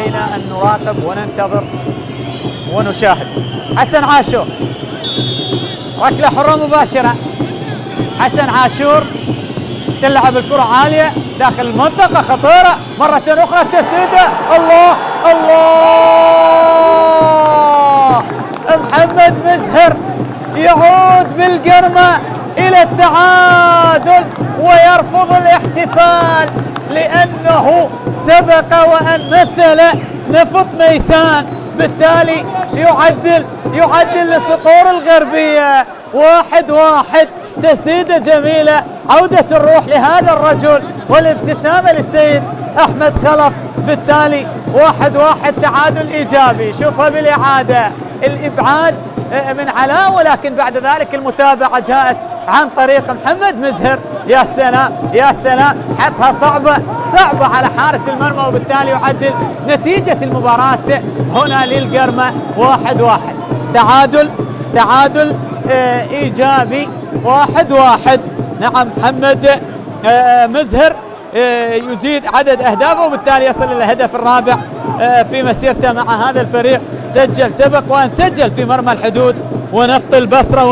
علينا أن نراقب وننتظر ونشاهد. حسن عاشور، ركلة حرة مباشرة. حسن عاشور تلعب الكرة عالية داخل المنطقة، خطيرة مرة أخرى، التسديدة، الله الله، محمد مزهر يعود بالقرمة إلى التعادل ويرفض الاحتفال لأنه سبق وأن مثل نفط ميسان، بالتالي يعدل لصقور الغربية. 1-1، تسديدة جميلة، عودة الروح لهذا الرجل والابتسامة للسيد أحمد خلف، بالتالي 1-1 تعادل إيجابي. شوفها بالإعادة، الإبعاد من علاء، ولكن بعد ذلك المتابعة جاءت عن طريق محمد مزهر. يا سلام يا سلام، حطها صعبة على حارس المرمى، وبالتالي يعدل نتيجة المباراة هنا للقرمة 1-1. تعادل إيجابي 1-1. نعم، محمد مزهر يزيد عدد أهدافه وبالتالي يصل إلى الهدف الرابع في مسيرته مع هذا الفريق. سبق وأن سجل في مرمى الحدود ونفط البصرة.